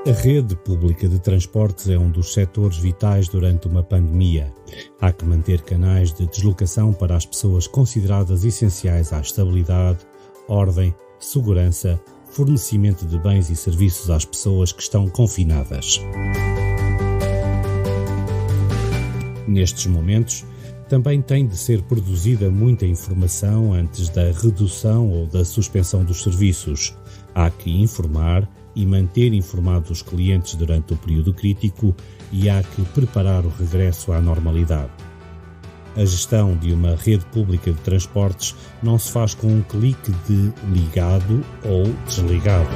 A rede pública de transportes é um dos setores vitais durante uma pandemia. Há que manter canais de deslocação para as pessoas consideradas essenciais à estabilidade, ordem, segurança, fornecimento de bens e serviços às pessoas que estão confinadas. Nestes momentos, também tem de ser produzida muita informação antes da redução ou da suspensão dos serviços. Há que informar e manter informados os clientes durante o período crítico e há que preparar o regresso à normalidade. A gestão de uma rede pública de transportes não se faz com um clique de ligado ou desligado.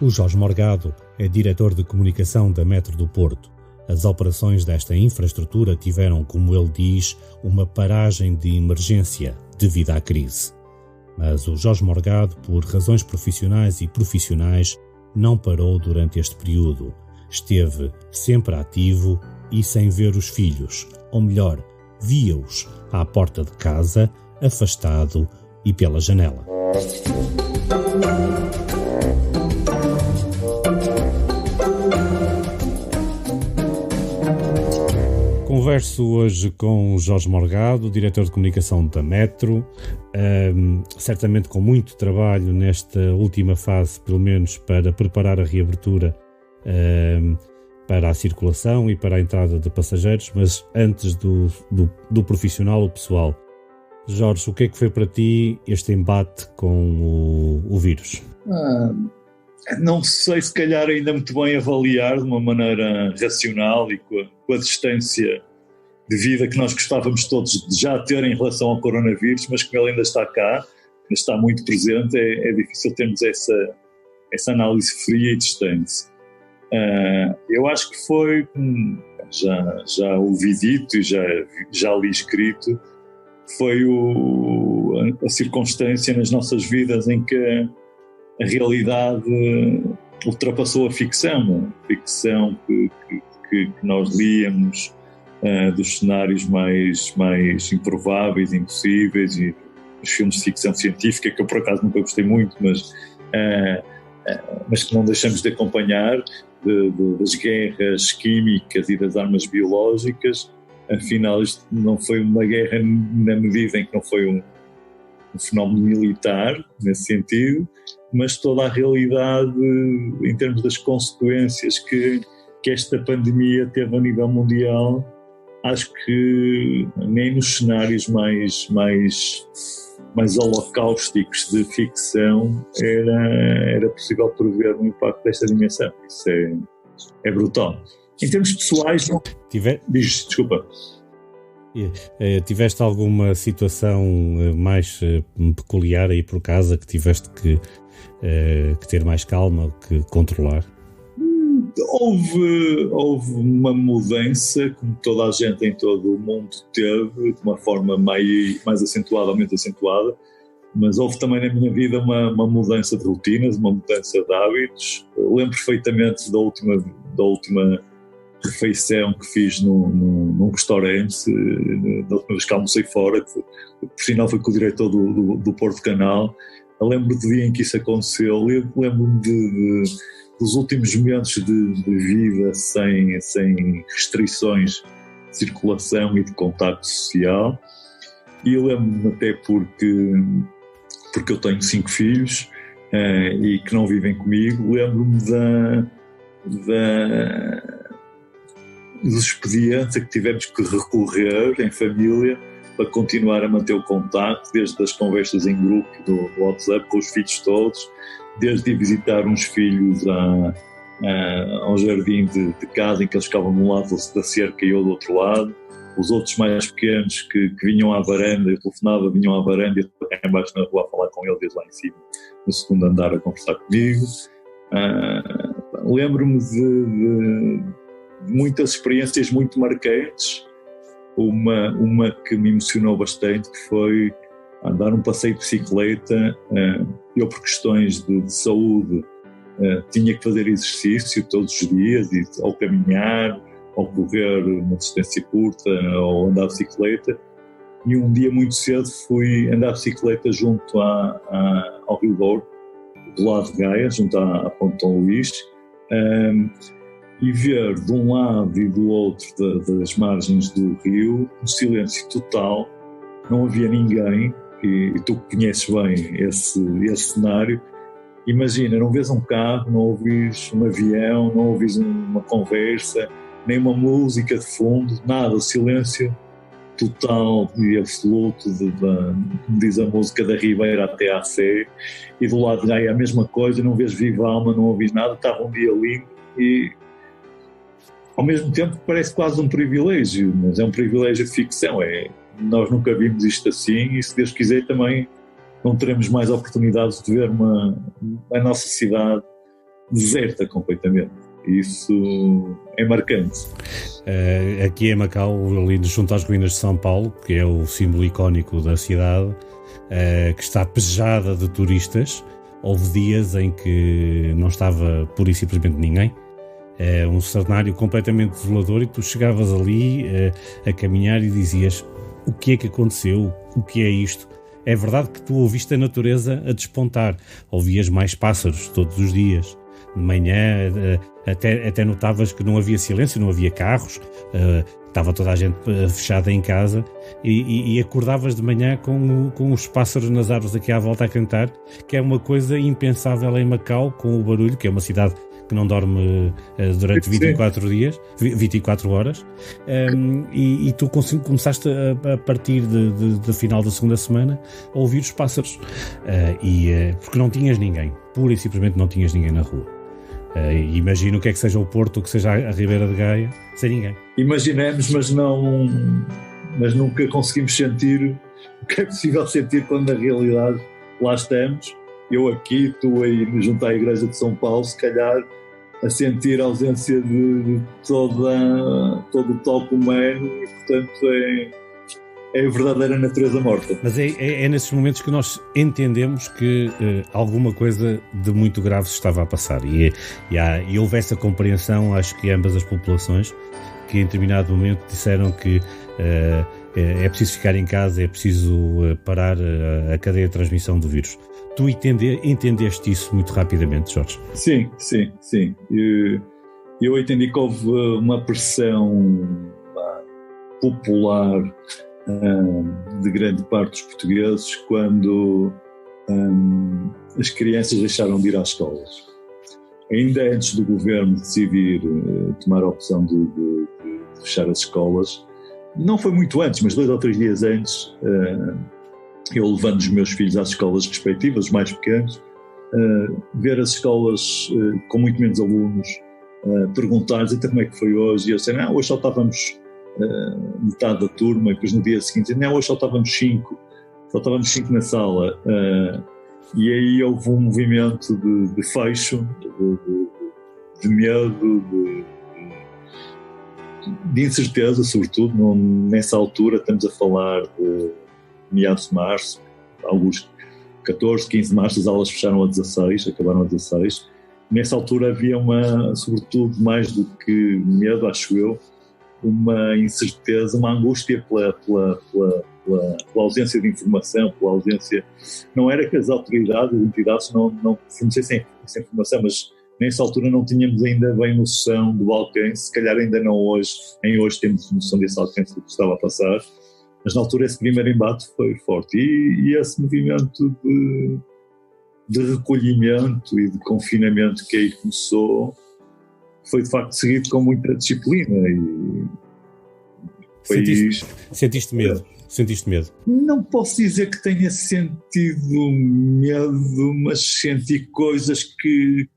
O Jorge Morgado é diretor de comunicação da Metro do Porto. As operações desta infraestrutura tiveram, como ele diz, uma paragem de emergência devido à crise. Mas o Jorge Morgado, por razões profissionais e profissionais, não parou durante este período. Esteve sempre ativo e sem ver os filhos, ou melhor, via-os à porta de casa, afastado e pela janela. Converso hoje com Jorge Morgado, diretor de comunicação da Metro, certamente com muito trabalho nesta última fase, pelo menos para preparar a reabertura para a circulação e para a entrada de passageiros, mas antes do profissional, o pessoal. Jorge, o que é que foi para ti este embate com o vírus? Não sei, se calhar ainda muito bem avaliar de uma maneira racional e com a distância de vida que nós gostávamos todos de já ter em relação ao coronavírus, mas como ele ainda está cá, ainda está muito presente, é difícil termos essa análise fria e distante. Eu acho que foi, já ouvi dito e já li escrito, foi a circunstância nas nossas vidas em que a realidade ultrapassou a ficção, que nós líamos dos cenários mais improváveis, impossíveis, e os filmes de ficção científica, que eu por acaso nunca gostei muito, mas que não deixamos de acompanhar, das guerras químicas e das armas biológicas. Afinal, isto não foi uma guerra na medida em que não foi um fenómeno militar, nesse sentido, mas toda a realidade em termos das consequências que esta pandemia teve a nível mundial, acho que nem nos cenários mais holocáusticos de ficção era possível prever o impacto desta dimensão. Isso é brutal. Em termos pessoais, não... Desculpa. Tiveste alguma situação mais peculiar aí por casa que tiveste que ter mais calma, que controlar? Houve uma mudança, como toda a gente em todo o mundo teve, de uma forma mais acentuada ou menos acentuada, mas houve também na minha vida uma mudança de rotinas, uma mudança de hábitos. Eu lembro perfeitamente da última refeição que fiz num restaurante, da última vez que almocei fora, que por sinal foi com o diretor do Porto Canal. Eu lembro do dia em que isso aconteceu, lembro-me dos últimos momentos de vida sem restrições de circulação e de contacto social, e eu lembro-me até porque eu tenho 5 filhos e que não vivem comigo, lembro-me dos expedientes a que tivemos que recorrer em família para continuar a manter o contacto, desde as conversas em grupo do WhatsApp com os filhos todos, desde ir visitar uns filhos ao jardim de casa em que eles ficavam de um lado da cerca e eu do outro lado, os outros mais pequenos que vinham à varanda, eu telefonava, vinham à varanda e eu estava cá embaixo na rua a falar com eles lá em cima, no segundo andar a conversar comigo. Lembro-me de muitas experiências muito marcantes. Uma que me emocionou bastante, que foi a dar um passeio de bicicleta. Eu, por questões de saúde, tinha que fazer exercício todos os dias, ou caminhar, ou correr uma distância curta, ou andar de bicicleta. E um dia muito cedo fui andar de bicicleta junto ao Rio Douro, do lado de Gaia, junto à Ponte Dom Luís, e ver de um lado e do outro das margens do rio um silêncio total, não havia ninguém, e tu conheces bem esse cenário. Imagina, não vês um carro, não ouvis um avião, não ouvis uma conversa, nem uma música de fundo, nada, o silêncio total e absoluto, como diz a música, da Ribeira até à Sé, e do lado de Gaia a mesma coisa, não vês viva alma, não ouvis nada, estava um dia lindo e ao mesmo tempo parece quase um privilégio, mas é um privilégio de ficção, nós nunca vimos isto assim e se Deus quiser também não teremos mais oportunidades de ver a nossa cidade deserta completamente. Isso é marcante. Aqui em Macau, ali junto às ruínas de São Paulo, que é o símbolo icónico da cidade, que está pejada de turistas, houve dias em que não estava pura e simplesmente ninguém. É um cenário completamente desolador e tu chegavas ali a caminhar e dizias: o que é que aconteceu? O que é isto? É verdade que tu ouviste a natureza a despontar, ouvias mais pássaros todos os dias. De manhã até notavas que não havia silêncio, não havia carros, estava toda a gente fechada em casa e acordavas de manhã com os pássaros nas árvores aqui à volta a cantar, que é uma coisa impensável em Macau, com o barulho, que é uma cidade que não dorme durante 24 horas, e tu começaste a partir da final da segunda semana a ouvir os pássaros, porque não tinhas ninguém, pura e simplesmente não tinhas ninguém na rua. Imagino o que é que seja o Porto, o que seja a Ribeira de Gaia, sem ninguém. Imaginamos, mas nunca conseguimos sentir o que é possível sentir quando na realidade lá estamos. Eu aqui, tu aí junto à Igreja de São Paulo, se calhar a sentir a ausência de todo o toque humano e, portanto, é a verdadeira natureza morta. Mas é nesses momentos que nós entendemos que alguma coisa de muito grave se estava a passar e houve essa compreensão, acho que ambas as populações, que em determinado momento disseram que é preciso ficar em casa, é preciso parar a cadeia de transmissão do vírus. Tu entendeste isso muito rapidamente, Jorge? Sim. Eu entendi que houve uma pressão popular de grande parte dos portugueses quando as crianças deixaram de ir às escolas. Ainda antes do governo decidir tomar a opção de fechar as escolas, não foi muito antes, mas 2 ou 3 dias antes, eu levando os meus filhos às escolas respectivas, os mais pequenos, ver as escolas com muito menos alunos, perguntar-lhes então como é que foi hoje, e eu disse, hoje só estávamos metade da turma, e depois no dia seguinte, hoje só estávamos 5 na sala, e aí houve um movimento de fecho, de medo, de incerteza, sobretudo nessa altura. Estamos a falar de meados de março, alguns 14, 15 de março, as aulas fecharam a 16, acabaram a 16. Nessa altura havia sobretudo mais do que medo, acho eu, uma incerteza, uma angústia pela ausência de informação, pela ausência... Não era que as autoridades, as entidades não fornecessem essa informação, mas nessa altura não tínhamos ainda bem noção do alcance, se calhar ainda não hoje, hoje temos noção desse alcance do que estava a passar, mas na altura esse primeiro embate foi forte e esse movimento de recolhimento e de confinamento que aí começou foi de facto seguido com muita disciplina e foi Sentiste medo? Sentiste medo? Não posso dizer que tenha sentido medo, mas senti coisas que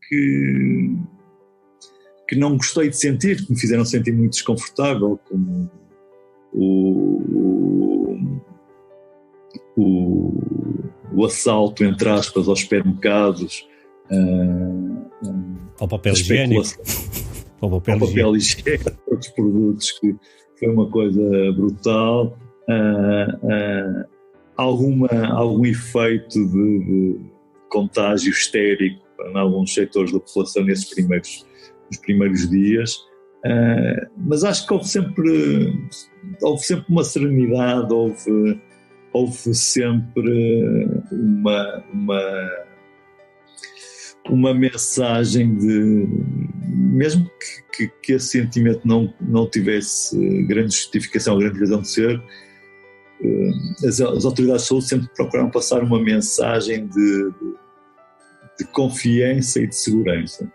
não gostei de sentir, que me fizeram sentir muito desconfortável, como o assalto, entre aspas, aos supermercados, ao papel higiênico, ao papel higiênico, outros produtos, que foi uma coisa brutal. algum efeito de contágio histérico em alguns setores da população nos primeiros dias, mas acho que houve sempre uma serenidade, houve sempre uma mensagem de, mesmo que esse sentimento não tivesse grande justificação, grande razão de ser, as autoridades de saúde sempre procuraram passar uma mensagem de confiança e de segurança.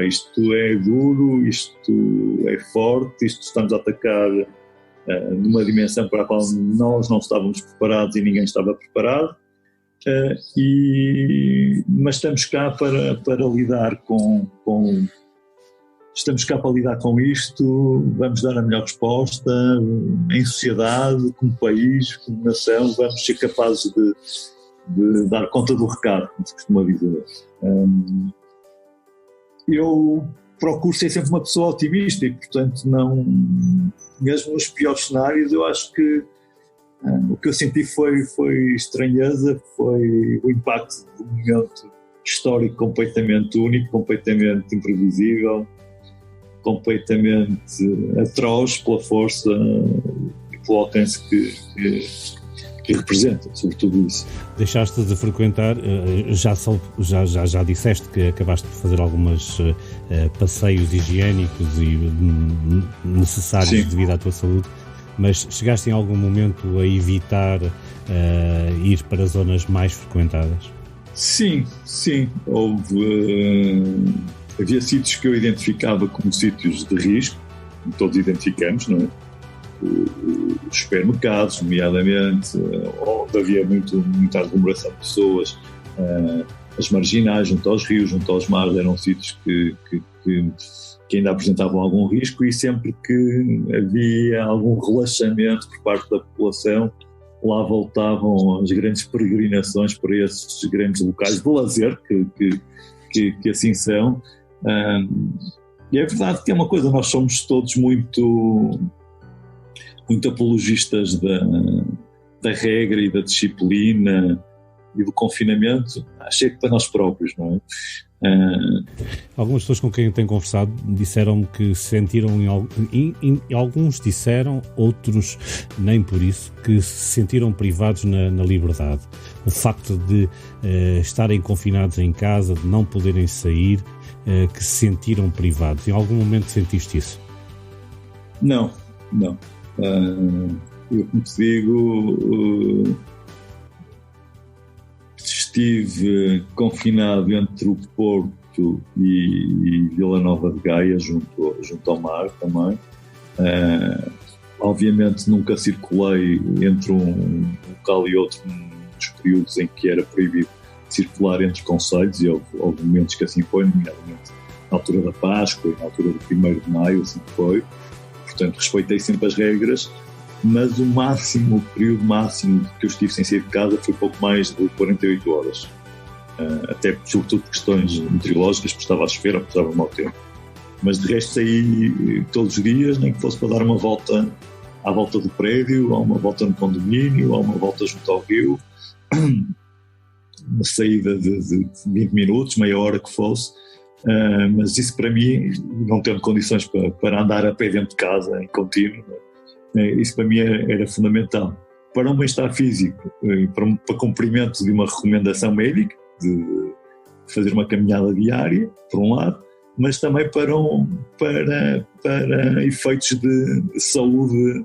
Isto é duro, isto é forte, isto estamos a atacar numa dimensão para a qual nós não estávamos preparados e ninguém estava preparado, mas estamos cá para lidar estamos cá para lidar com isto, vamos dar a melhor resposta em sociedade, como país, como nação, vamos ser capazes de dar conta do recado, como se costuma dizer. Eu procuro ser sempre uma pessoa otimista e, portanto, mesmo nos piores cenários, eu acho que o que eu senti foi estranheza, foi o impacto de um momento histórico completamente único, completamente imprevisível, completamente atroz pela força e pelo alcance que representa, sobretudo isso. Deixaste de frequentar, já disseste que acabaste por fazer alguns passeios higiênicos e necessários Sim. devido à tua saúde, mas chegaste em algum momento a evitar ir para zonas mais frequentadas? Sim. Havia sítios que eu identificava como sítios de risco, todos identificamos, não é? Os supermercados, nomeadamente, onde havia muita aglomeração de pessoas, as marginais, junto aos rios, junto aos mares, eram sítios que ainda apresentavam algum risco, e sempre que havia algum relaxamento por parte da população, lá voltavam as grandes peregrinações para esses grandes locais de lazer, que assim são. E é verdade que é uma coisa, nós somos todos muito apologistas da regra e da disciplina e do confinamento, achei que para nós próprios, não é? Algumas pessoas com quem eu tenho conversado disseram que sentiram, alguns disseram, outros nem por isso, que se sentiram privados na liberdade. O facto de estarem confinados em casa, de não poderem sair, que se sentiram privados. Em algum momento sentiste isso? Não. Eu, como te digo, estive confinado entre o Porto e Vila Nova de Gaia, junto ao mar também. Obviamente nunca circulei entre um local e outro nos períodos em que era proibido circular entre os concelhos, e houve momentos que assim foi, nomeadamente na altura da Páscoa e na altura do 1º de Maio, assim foi. Portanto, respeitei sempre as regras, mas o período máximo que eu estive sem sair de casa foi pouco mais de 48 horas. Até, sobretudo, por questões meteorológicas, porque estava a chover ou porque estava mau tempo. Mas de resto saí todos os dias, nem que fosse para dar uma volta à volta do prédio, ou uma volta no condomínio, ou uma volta junto ao rio, uma saída de 20 minutos, meia hora que fosse. Mas isso para mim, não tendo condições para andar a pé dentro de casa em contínuo, isso para mim era fundamental para um bem-estar físico, para cumprimento de uma recomendação médica de fazer uma caminhada diária, por um lado, mas também para efeitos de saúde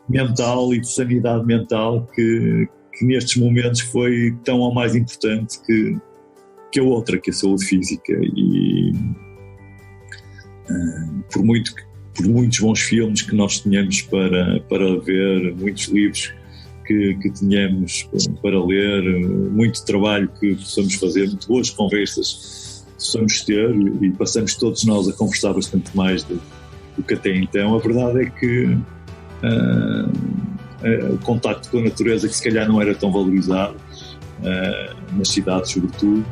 mental e de sanidade mental que nestes momentos foi tão ou mais importante que a outra, que a saúde física. E por muitos bons filmes que nós tenhamos para ver, muitos livros que tenhamos para ler, muito trabalho que possamos fazer, muito boas conversas possamos ter, e passamos todos nós a conversar bastante mais do que até então, a verdade é que o contacto com a natureza, que se calhar não era tão valorizado nas cidades sobretudo,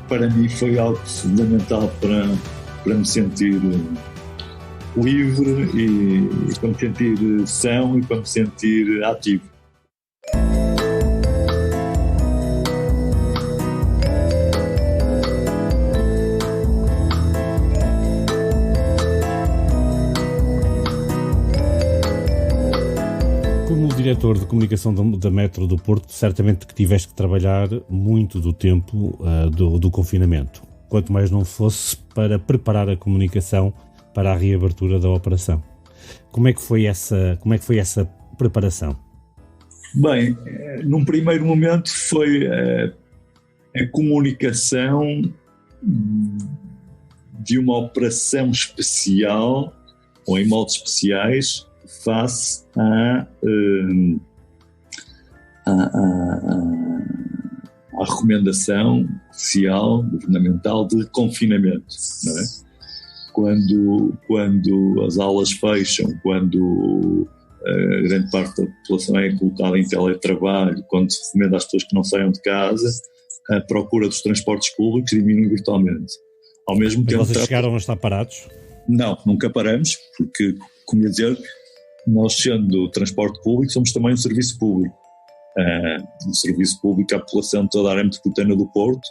para mim foi algo fundamental para me sentir livre e para me sentir são e para me sentir ativo. diretor de comunicação da Metro do Porto, certamente que tiveste que trabalhar muito do tempo do confinamento, quanto mais não fosse para preparar a comunicação para a reabertura da operação. Como é que foi essa preparação? Bem, num primeiro momento foi a comunicação de uma operação especial, ou em moldes especiais, face à recomendação oficial, governamental de confinamento, não é? Quando as aulas fecham, quando grande parte da população é colocada em teletrabalho, quando se recomenda às pessoas que não saiam de casa, a procura dos transportes públicos diminui virtualmente. Ao mesmo tempo, vocês chegaram a estar parados? Não, nunca paramos, porque, como ia dizer, nós sendo transporte público, somos também um serviço público. Um serviço público à população de toda a área metropolitana do Porto,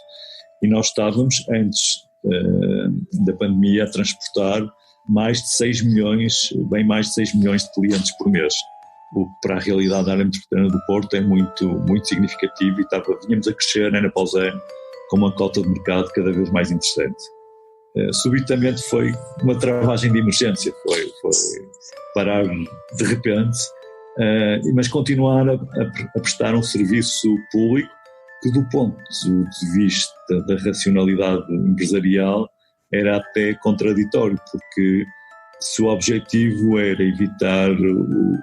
e nós estávamos, antes da pandemia, a transportar mais de 6 milhões, bem mais de 6 milhões de clientes por mês, o que para a realidade da área metropolitana do Porto é muito, muito significativo, e vínhamos a crescer ano após ano com uma cota de mercado cada vez mais interessante. Subitamente foi uma travagem de emergência, foi parar de repente, mas continuar a prestar um serviço público que, do ponto de vista da racionalidade empresarial, era até contraditório, porque se o objetivo era evitar o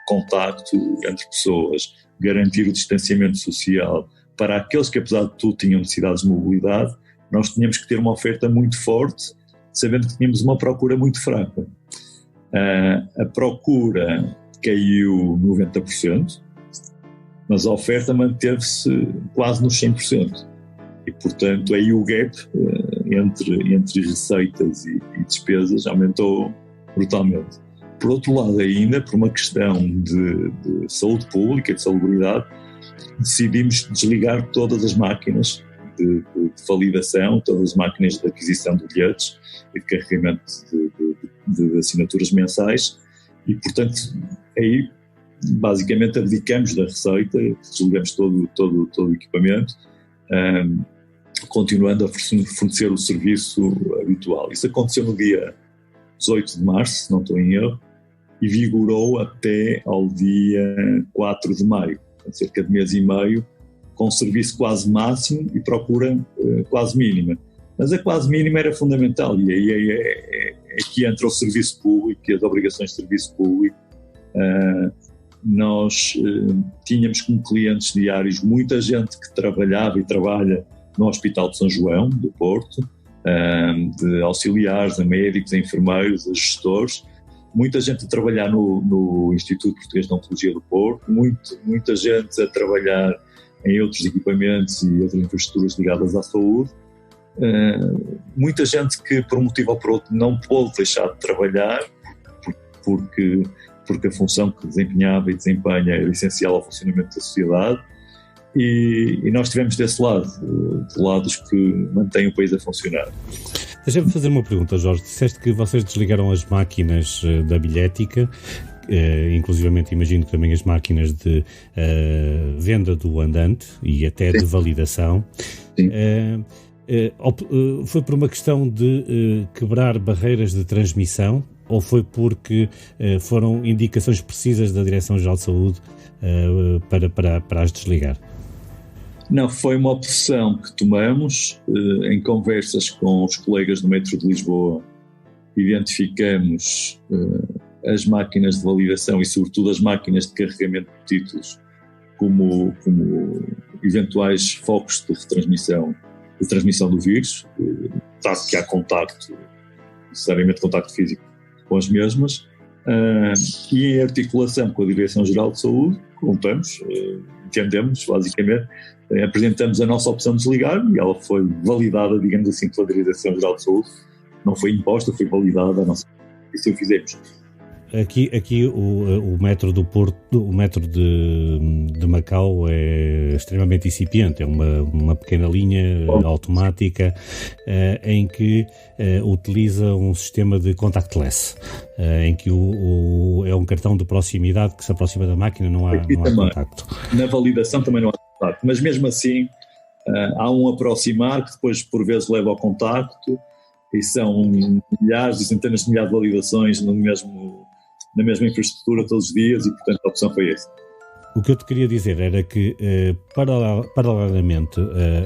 contacto entre pessoas, garantir o distanciamento social para aqueles que, apesar de tudo, tinham necessidades de mobilidade, nós tínhamos que ter uma oferta muito forte, sabendo que tínhamos uma procura muito fraca. A procura caiu 90%, mas a oferta manteve-se quase nos 100%. E, portanto, aí o gap entre receitas e despesas aumentou brutalmente. Por outro lado, ainda, por uma questão de saúde pública, de salubridade, decidimos desligar todas as máquinas de validação, todas as máquinas de aquisição de bilhetes e de carregamento de assinaturas mensais, e, portanto, aí basicamente abdicamos da receita, desligamos todo o equipamento, continuando a fornecer o serviço habitual. Isso aconteceu no dia 18 de março, se não estou em erro, e vigorou até ao dia 4 de maio, cerca de mês e meio, com serviço quase máximo e procura quase mínima. Mas a quase mínima era fundamental, e aí é que entra o serviço público e as obrigações de serviço público. Nós tínhamos como clientes diários muita gente que trabalhava e trabalha no Hospital de São João, do Porto, de auxiliares, a médicos, a enfermeiros, a gestores, muita gente a trabalhar no Instituto Português de Oncologia do Porto, muita gente a trabalhar em outros equipamentos e outras infraestruturas ligadas à saúde, muita gente que, por um motivo ou por outro, não pôde deixar de trabalhar, porque a função que desempenhava e desempenha era essencial ao funcionamento da sociedade, e nós estivemos desse lado, de lados que mantêm o país a funcionar. Deixa-me fazer uma pergunta, Jorge. Disseste que vocês desligaram as máquinas da bilhética, inclusivamente imagino que também as máquinas de venda do andante e até de validação. Sim. Foi por uma questão de quebrar barreiras de transmissão, ou foi porque foram indicações precisas da Direção-Geral de Saúde para as desligar? Não, foi uma opção que tomamos em conversas com os colegas do Metro de Lisboa. Identificamos as máquinas de validação e, sobretudo, as máquinas de carregamento de títulos como eventuais focos de transmissão do vírus, dado que há necessariamente contacto físico com as mesmas, e em articulação com a Direção-Geral de Saúde, entendemos, basicamente, apresentamos a nossa opção de desligar, e ela foi validada, digamos assim, pela Direção-Geral de Saúde, não foi imposta, foi validada a nossa, e assim o fizemos. aqui o metro do Porto, o metro de Macau é extremamente incipiente, é uma pequena linha automática em que utiliza um sistema de contactless, em que é um cartão de proximidade que se aproxima da máquina, não há contacto. Na validação também não há contacto, mas mesmo assim há um aproximar que depois por vezes leva ao contacto, e são milhares e centenas de milhares de validações na mesma infraestrutura todos os dias, e portanto a opção foi essa. O que eu te queria dizer era que, paralelamente,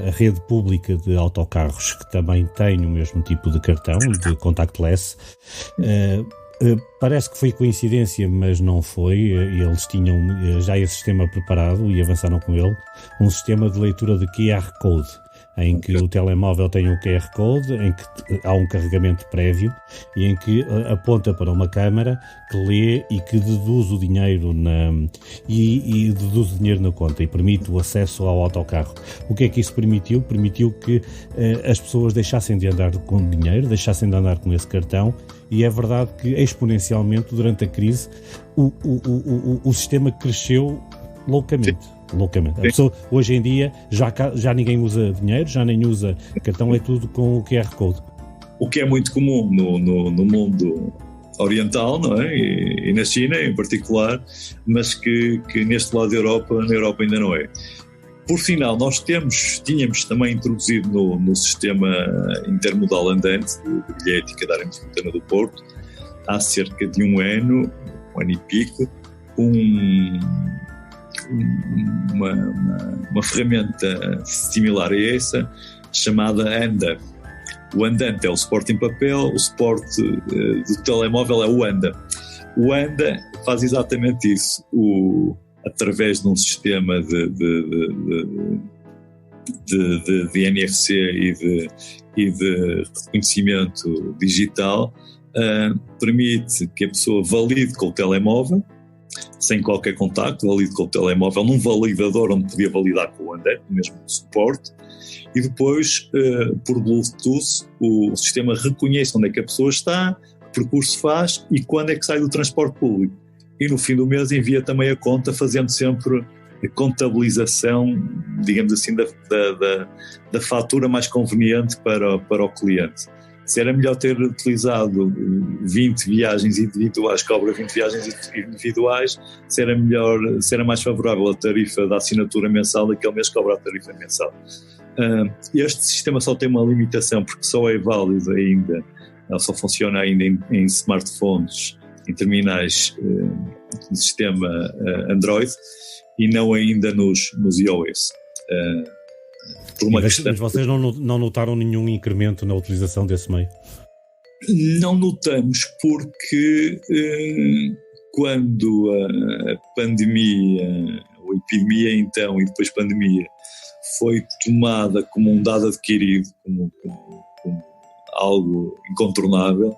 a rede pública de autocarros, que também tem o mesmo tipo de cartão, de contactless, parece que foi coincidência, mas não foi. Eles tinham já esse sistema preparado e avançaram com ele, um sistema de leitura de QR Code, em que o telemóvel tem um QR Code, em que há um carregamento prévio e em que aponta para uma câmara que lê e que deduz o dinheiro e deduz o dinheiro na conta e permite o acesso ao autocarro. O que é que isso permitiu? Permitiu que as pessoas deixassem de andar com dinheiro, deixassem de andar com esse cartão, e é verdade que exponencialmente durante a crise o sistema cresceu loucamente. A pessoa, hoje em dia, já ninguém usa dinheiro, já nem usa cartão, é tudo com o QR Code. O que é muito comum no mundo oriental, não é? E na China em particular, mas que neste lado na Europa ainda não é. Por final, nós tínhamos também introduzido no sistema intermodal andante de bilhética da área metropolitana do Porto, há cerca de um ano e pico, uma ferramenta similar a essa, chamada Anda. O andante é o suporte em papel, o suporte do telemóvel é o Anda. O Anda faz exatamente isso, através de um sistema de NFC e de reconhecimento digital, permite que a pessoa valide com o telemóvel, sem qualquer contacto, valide com o telemóvel, num validador onde podia validar com o andante, no mesmo suporte, e depois, por Bluetooth, o sistema reconhece onde é que a pessoa está, que percurso faz e quando é que sai do transporte público. E no fim do mês envia também a conta, fazendo sempre a contabilização, digamos assim, da fatura mais conveniente para o cliente. Se era melhor ter utilizado 20 viagens individuais, cobra 20 viagens individuais, se era mais favorável a tarifa da assinatura mensal, daquele mês cobra a tarifa mensal. Este sistema só tem uma limitação, porque só é válido ainda, só funciona ainda em smartphones, em terminais do sistema Android, e não ainda nos iOS. Mas vocês não notaram nenhum incremento na utilização desse meio? Não notamos, porque quando a pandemia, ou epidemia então, e depois pandemia, foi tomada como um dado adquirido, como algo incontornável,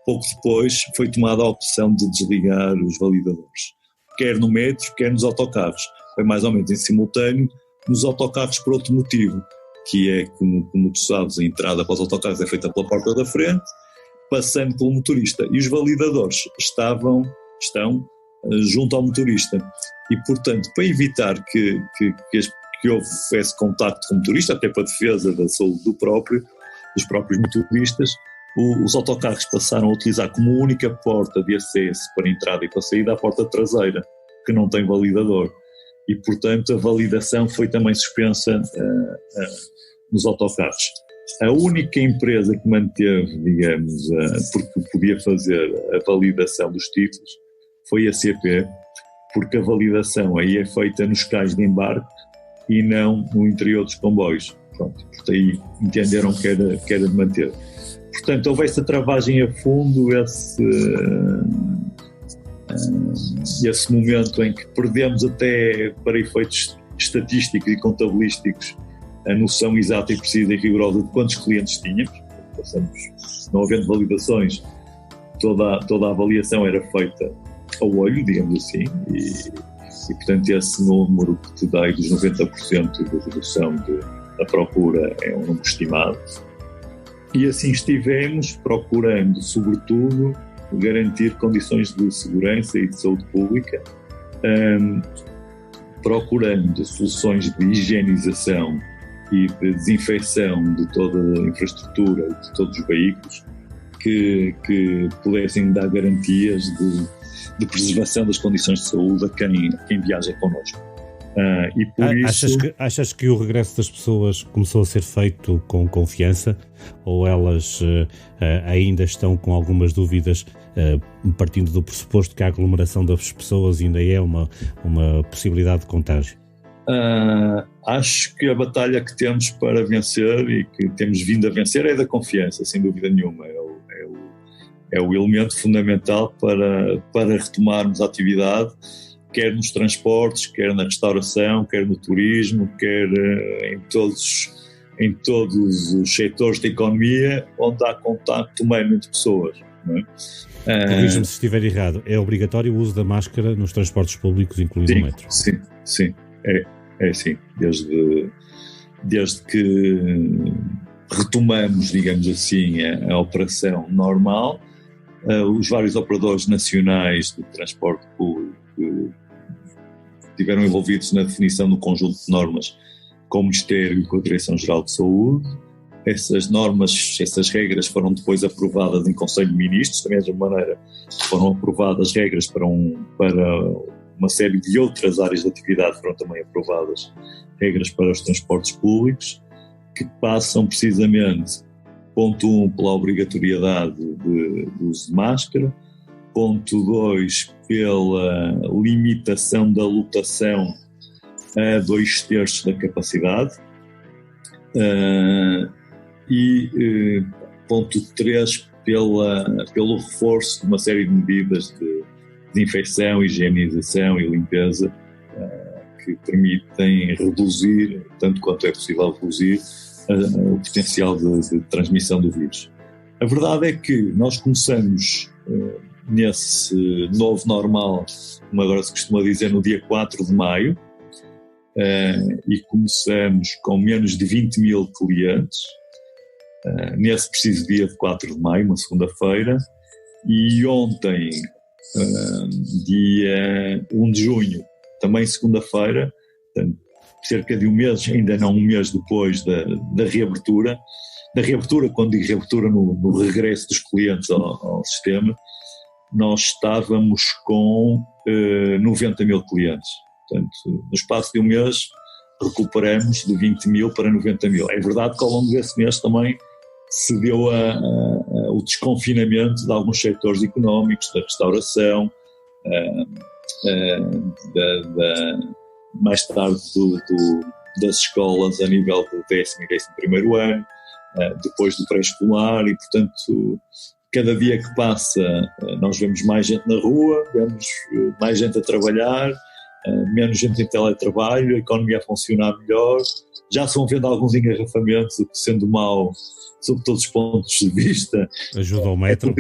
pouco depois foi tomada a opção de desligar os validadores, quer no metro, quer nos autocarros. Foi mais ou menos em simultâneo. Nos autocarros por outro motivo, que é, como tu sabes, a entrada para os autocarros é feita pela porta da frente, passando pelo motorista, e os validadores estão junto ao motorista, e portanto, para evitar que houvesse contacto com o motorista, até para a defesa da saúde dos próprios motoristas, os autocarros passaram a utilizar como única porta de acesso para entrada e para saída a porta traseira, que não tem validador. E, portanto, a validação foi também suspensa nos autocarros. A única empresa que manteve, digamos, porque podia fazer a validação dos títulos, foi a CP, porque a validação aí é feita nos cais de embarque e não no interior dos comboios. Pronto, por aí entenderam que era de manter. Portanto, houve essa travagem a fundo, esse momento em que perdemos até para efeitos estatísticos e contabilísticos a noção exata e precisa e rigorosa de quantos clientes tínhamos. Não havendo validações, toda a avaliação era feita ao olho, digamos assim, e portanto esse número que te dei dos 90% de redução da procura é um número estimado. E assim estivemos procurando, sobretudo, garantir condições de segurança e de saúde pública, procurando soluções de higienização e de desinfecção de toda a infraestrutura e de todos os veículos que pudessem dar garantias de preservação das condições de saúde a quem viaja connosco. E por isso... Achas que o regresso das pessoas começou a ser feito com confiança, ou elas ainda estão com algumas dúvidas, partindo do pressuposto que a aglomeração das pessoas ainda é uma possibilidade de contágio? Acho que a batalha que temos para vencer e que temos vindo a vencer é da confiança, sem dúvida nenhuma. É o elemento fundamental para retomarmos a atividade, quer nos transportes, quer na restauração, quer no turismo, quer em todos os setores da economia onde há contacto humano entre pessoas. Não é? Corrija-me se estiver errado, é obrigatório o uso da máscara nos transportes públicos, incluindo o metro? Sim, é sim, desde que retomamos, digamos assim, a operação normal, os vários operadores nacionais de transporte público estiveram envolvidos na definição do conjunto de normas com o Ministério e com a Direção-Geral de Saúde. Essas normas, essas regras foram depois aprovadas em Conselho de Ministros, da mesma maneira foram aprovadas regras para uma série de outras áreas de atividade, foram também aprovadas regras para os transportes públicos, que passam precisamente, ponto 1, pela obrigatoriedade do uso de máscara, ponto 2, pela limitação da lotação a 2/3 da capacidade, e ponto 3, pelo reforço de uma série de medidas de desinfecção, higienização e limpeza que permitem reduzir, tanto quanto é possível reduzir, o potencial de transmissão do vírus. A verdade é que nós começamos nesse novo normal, como agora se costuma dizer, no dia 4 de maio, e começamos com menos de 20 mil clientes, nesse preciso dia de 4 de maio, uma segunda-feira, e ontem, dia 1 de junho, também segunda-feira, portanto, cerca de um mês, ainda não um mês depois da reabertura, quando digo reabertura, no regresso dos clientes ao sistema, nós estávamos com 90 mil clientes. Portanto, no espaço de um mês recuperamos de 20 mil para 90 mil. É verdade que ao longo desse mês também se deu o desconfinamento de alguns setores económicos, da restauração, mais tarde das escolas a nível do 10º e 11º ano, depois do pré-escolar, e portanto cada dia que passa nós vemos mais gente na rua, vemos mais gente a trabalhar, menos gente em teletrabalho, a economia a funcionar melhor, já se vão vendo alguns engarrafamentos, o que sendo mau sob todos os pontos de vista. Ajuda o metro.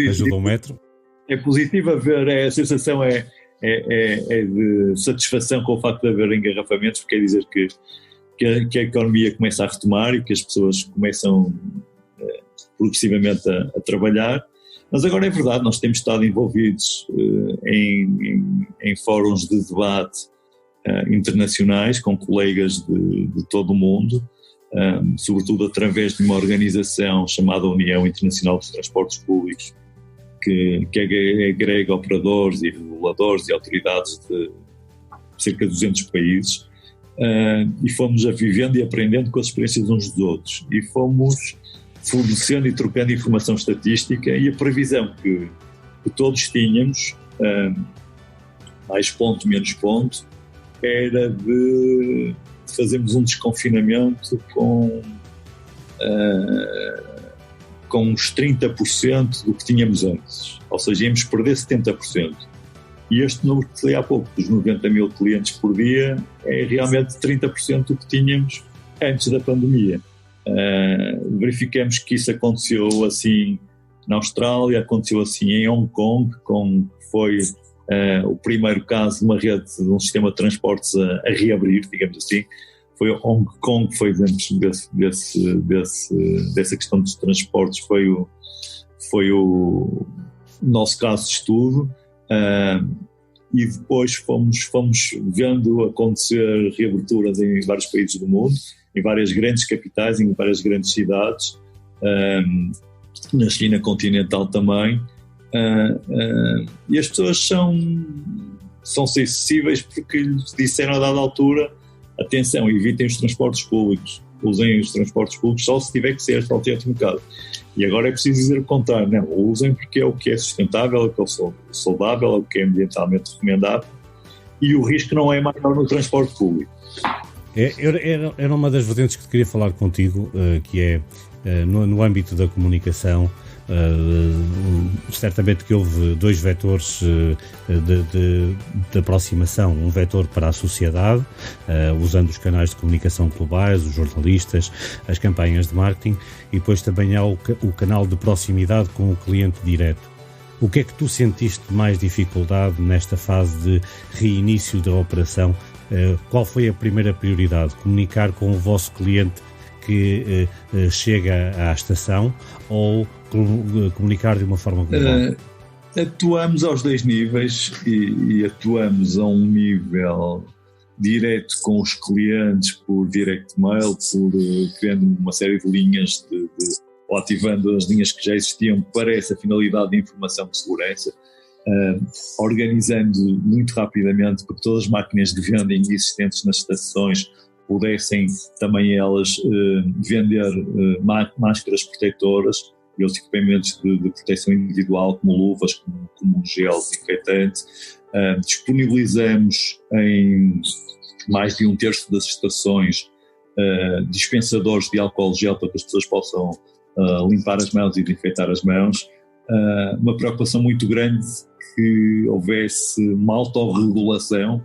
É positivo a ver, a sensação é de satisfação com o facto de haver engarrafamentos, porque quer dizer que a economia começa a retomar e que as pessoas começam progressivamente a trabalhar. Mas agora é verdade, nós temos estado envolvidos em fóruns de debate internacionais com colegas de todo o mundo, sobretudo através de uma organização chamada União Internacional dos Transportes Públicos, que agrega operadores e reguladores e autoridades de cerca de 200 países, e fomos vivendo e aprendendo com as experiências uns dos outros, e fomos fornecendo e trocando informação estatística, e a previsão que todos tínhamos, mais ponto, menos ponto, era de fazermos um desconfinamento com uns 30% do que tínhamos antes, ou seja, íamos perder 70%. E este número que falei há pouco, dos 90 mil clientes por dia, é realmente 30% do que tínhamos antes da pandemia. Verificamos que isso aconteceu assim na Austrália, aconteceu assim em Hong Kong, foi o primeiro caso de uma rede, de um sistema de transportes a reabrir, digamos assim. Foi Hong Kong que foi dentro dessa questão dos transportes, foi o nosso caso de estudo, e depois fomos vendo acontecer reaberturas em vários países do mundo, em várias grandes capitais, em várias grandes cidades, na China continental também, e as pessoas são sensíveis porque lhes disseram a dada altura: atenção, evitem os transportes públicos, usem os transportes públicos só se tiver que ser salteado um bocado. E agora é preciso dizer o contrário, não, usem porque é o que é sustentável, é o que é saudável, é o que é ambientalmente recomendável, e o risco não é maior no transporte público. Era uma das vertentes que te queria falar contigo, que é no âmbito da comunicação. Certamente que houve dois vetores de aproximação, um vetor para a sociedade, usando os canais de comunicação globais, os jornalistas, as campanhas de marketing, e depois também há o canal de proximidade com o cliente direto. O que é que tu sentiste mais dificuldade nesta fase de reinício da operação? Qual foi a primeira prioridade? Comunicar com o vosso cliente que chega à estação, ou comunicar de uma forma global? Atuamos aos dois níveis e atuamos a um nível direto com os clientes por direct mail, por criando uma série de linhas ou ativando as linhas que já existiam para essa finalidade de informação de segurança, organizando muito rapidamente para que todas as máquinas de vending existentes nas estações pudessem também elas vender máscaras protetoras e outros equipamentos de proteção individual, como luvas, como gel desinfetante. Disponibilizamos em mais de 1/3 das estações dispensadores de álcool gel para que as pessoas possam limpar as mãos e desinfetar as mãos. Uma preocupação muito grande que houvesse uma autorregulação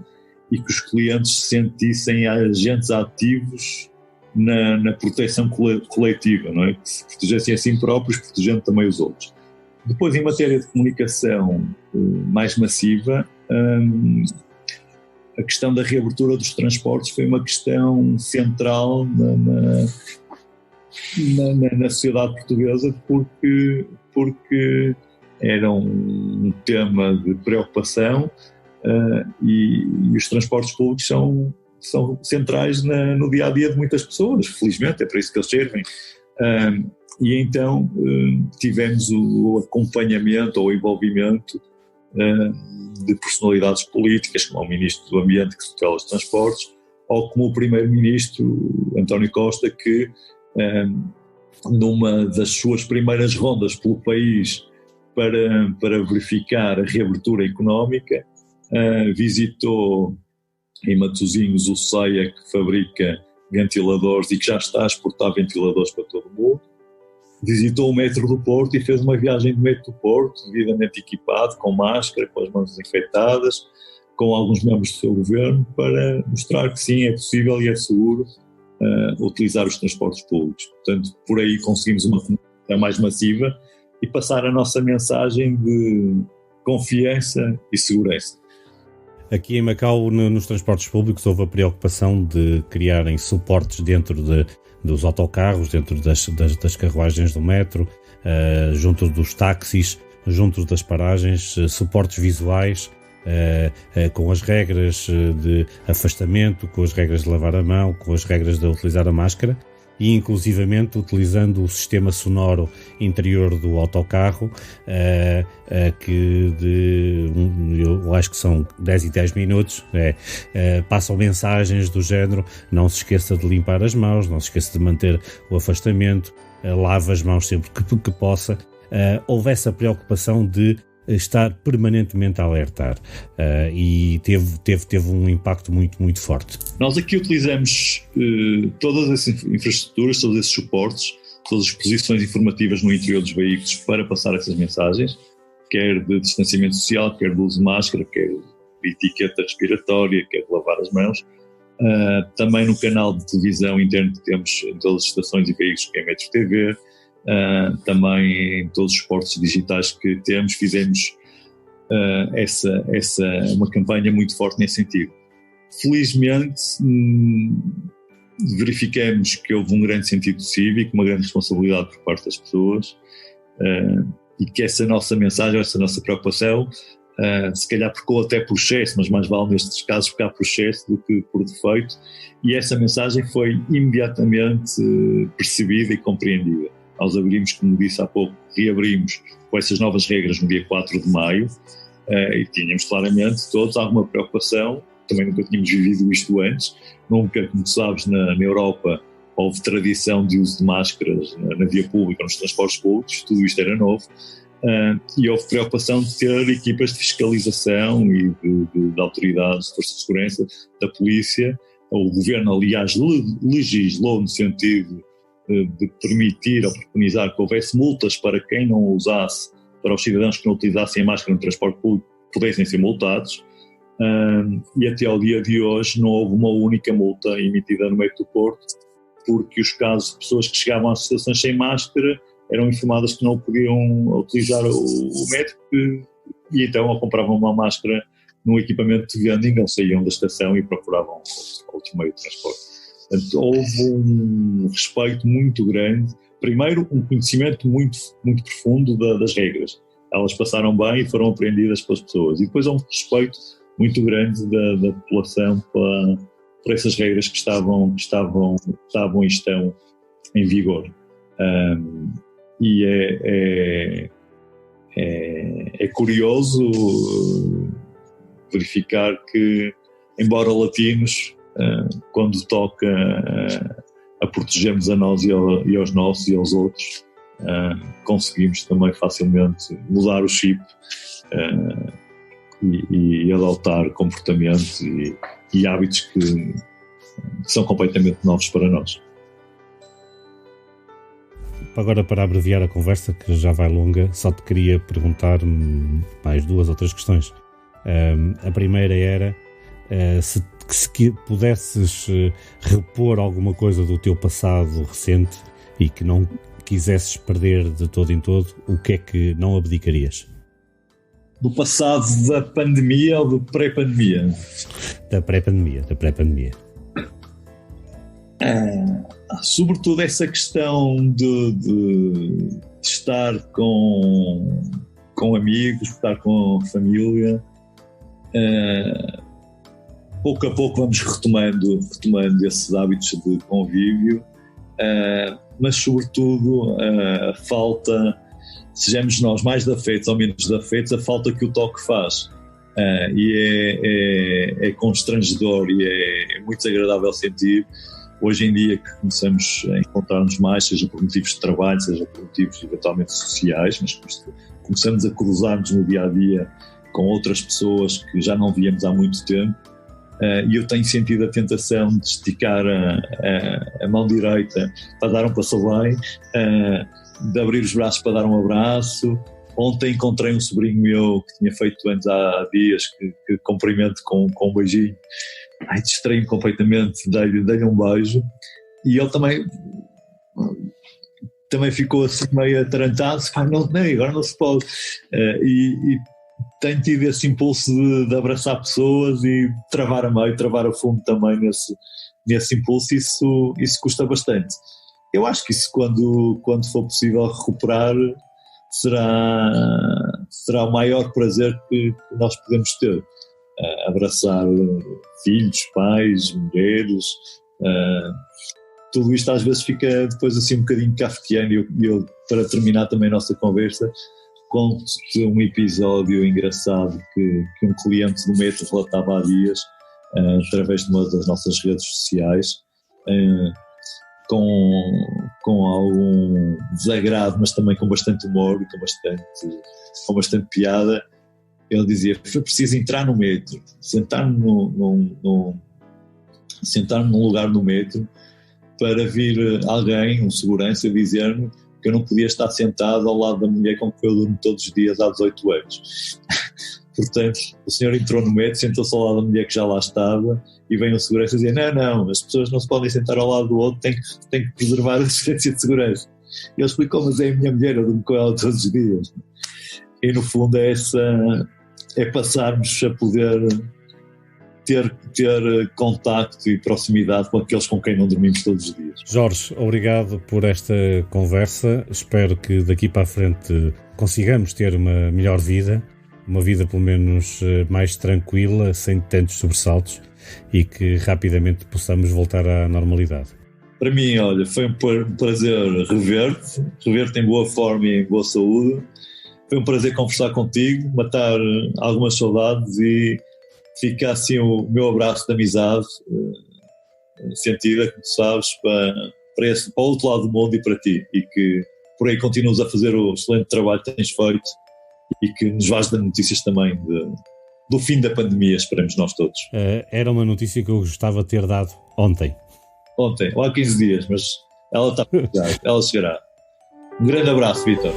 e que os clientes se sentissem agentes ativos na proteção coletiva, não é? Que se protegessem a si próprios, protegendo também os outros. Depois, em matéria de comunicação mais massiva, a questão da reabertura dos transportes foi uma questão central na sociedade portuguesa, porque era um tema de preocupação, e os transportes públicos são centrais no dia-a-dia de muitas pessoas, felizmente, é para isso que eles servem. E então tivemos o acompanhamento ou o envolvimento de personalidades políticas, como o Ministro do Ambiente, que tutela os transportes, ou como o Primeiro-Ministro, António Costa, que numa das suas primeiras rondas pelo país para verificar a reabertura económica, visitou em Matosinhos o CEIA, que fabrica ventiladores e que já está a exportar ventiladores para todo o mundo. Visitou o metro do Porto e fez uma viagem de metro do Porto, devidamente equipado, com máscara, com as mãos desinfetadas, com alguns membros do seu governo, para mostrar que sim, é possível e é seguro utilizar os transportes públicos. Portanto, por aí conseguimos uma comunicação mais massiva e passar a nossa mensagem de confiança e segurança. Aqui em Macau, nos transportes públicos, houve a preocupação de criarem suportes dentro dos autocarros, dentro das carruagens do metro, junto dos táxis, junto das paragens, suportes visuais, com as regras de afastamento, com as regras de lavar a mão, com as regras de utilizar a máscara, e inclusivamente utilizando o sistema sonoro interior do autocarro, que eu acho que são 10 e 10 minutos, passam mensagens do género: não se esqueça de limpar as mãos, não se esqueça de manter o afastamento, lave as mãos sempre que possa. Houve essa preocupação de estar permanentemente a alertar, e teve um impacto muito, muito forte. Nós aqui utilizamos todas essas infraestruturas, todos esses suportes, todas as posições informativas no interior dos veículos para passar essas mensagens, quer de distanciamento social, quer de uso de máscara, quer de etiqueta respiratória, quer de lavar as mãos. Também no canal de televisão interno que temos em todas as estações e veículos, que é Metro TV, também em todos os suportes digitais que temos, fizemos uma campanha muito forte nesse sentido. Felizmente, verificamos que houve um grande sentido cívico, uma grande responsabilidade por parte das pessoas, e que essa nossa mensagem, essa nossa preocupação, se calhar pecou até por excesso, mas mais vale nestes casos pecar por excesso do que por defeito, e essa mensagem foi imediatamente percebida e compreendida. Nós abrimos, como disse há pouco, reabrimos com essas novas regras no dia 4 de maio, e tínhamos claramente todos alguma preocupação, também nunca tínhamos vivido isto antes, nunca, como tu sabes, na Europa houve tradição de uso de máscaras na via pública, nos transportes públicos, tudo isto era novo, e houve preocupação de ter equipas de fiscalização e de autoridades de força de segurança, da polícia. O governo, aliás, legislou no sentido de permitir ou preconizar que houvesse multas para quem não usasse, para os cidadãos que não utilizassem a máscara no transporte público pudessem ser multados, e até ao dia de hoje não houve uma única multa emitida no Metro do Porto, porque os casos de pessoas que chegavam às estações sem máscara eram informadas que não podiam utilizar o metro, e então ou compravam uma máscara num equipamento de vending ou saíam da estação e procuravam outro meio de transporte. Portanto, houve um respeito muito grande, primeiro um conhecimento muito, muito profundo das regras. Elas passaram bem e foram aprendidas pelas pessoas, e depois há um respeito muito grande da população por essas regras que estavam e estão em vigor. E é curioso verificar que, embora latinos, quando toca a protegermos a nós e aos nossos e aos outros, conseguimos também facilmente mudar o chip e adotar comportamentos e hábitos que são completamente novos para nós. Agora, para abreviar a conversa, que já vai longa, só te queria perguntar mais 2 ou 3 questões. A primeira era se pudesses repor alguma coisa do teu passado recente e que não quisesses perder de todo em todo, o que é que não abdicarias? Do passado da pandemia ou do pré-pandemia? Da pré-pandemia. Sobretudo essa questão de estar com amigos, estar com família. Pouco a pouco vamos retomando esses hábitos de convívio, mas sobretudo a falta, sejamos nós mais afetos ou menos afetos, a falta que o toque faz. E é constrangedor e é muito desagradável sentir. Hoje em dia que começamos a encontrar-nos mais, seja por motivos de trabalho, seja por motivos eventualmente sociais, mas começamos a cruzar-nos no dia-a-dia com outras pessoas que já não víamos há muito tempo, e eu tenho sentido a tentação de esticar a mão direita para dar um passo bem, de abrir os braços para dar um abraço. Ontem encontrei um sobrinho meu que tinha feito anos há dias, que cumprimento com um beijinho. Distraí-me completamente, dei-lhe um beijo, e ele também ficou assim meio atarantado, agora não se pode, e tenho tido esse impulso de abraçar pessoas e travar a meio, travar a fundo também nesse impulso. Isso custa bastante. Eu acho que isso, quando for possível recuperar, será o maior prazer que nós podemos ter. Abraçar filhos, pais, mulheres, tudo isto às vezes fica depois assim um bocadinho kafkiano. E eu, para terminar também a nossa conversa, conto-te um episódio engraçado que um cliente do metro relatava há dias, através de uma das nossas redes sociais, com algum desagrado, mas também com bastante humor e com bastante piada. Ele dizia: foi preciso entrar no metro, sentar-me num lugar no metro para vir alguém, um segurança, dizer-me que eu não podia estar sentado ao lado da mulher com que eu durmo todos os dias há 18 anos. Portanto, o senhor entrou no metro, sentou-se ao lado da mulher que já lá estava, e vem o segurança dizer: não, as pessoas não se podem sentar ao lado do outro, tem que preservar a distância de segurança. E ele explicou: mas é a minha mulher, eu durmo com ela todos os dias. E no fundo é passarmos a poder ter contacto e proximidade com aqueles com quem não dormimos todos os dias. Jorge, obrigado por esta conversa. Espero que daqui para a frente consigamos ter uma melhor vida, uma vida pelo menos mais tranquila, sem tantos sobressaltos, e que rapidamente possamos voltar à normalidade. Para mim, olha, foi um prazer rever-te em boa forma e em boa saúde. Foi um prazer conversar contigo, matar algumas saudades e fica assim o meu abraço de amizade sentida, como tu sabes, para o outro lado do mundo e para ti, e que por aí continuas a fazer o excelente trabalho que tens feito e que nos vais dar notícias também do fim da pandemia, esperemos nós todos. Era uma notícia que eu gostava de ter dado ontem, ou há 15 dias, mas ela está por chegar, ela chegará. Um grande abraço, Vítor.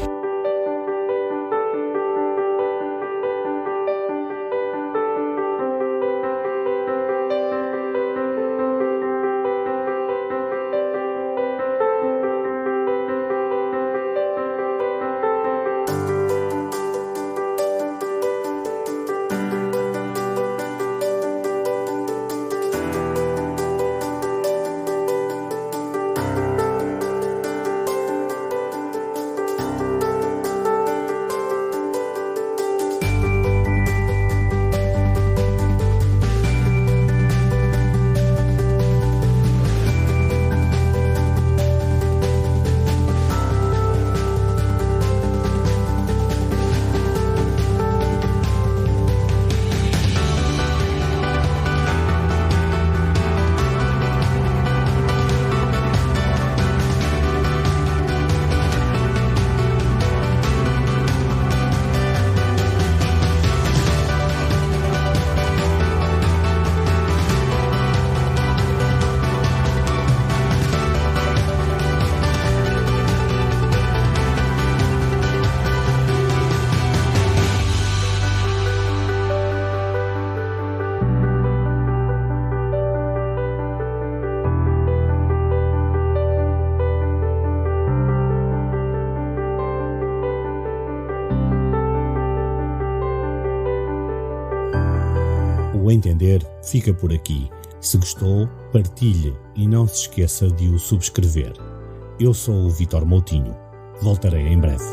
O Entender fica por aqui. Se gostou, partilhe e não se esqueça de o subscrever. Eu sou o Vítor Moutinho. Voltarei em breve.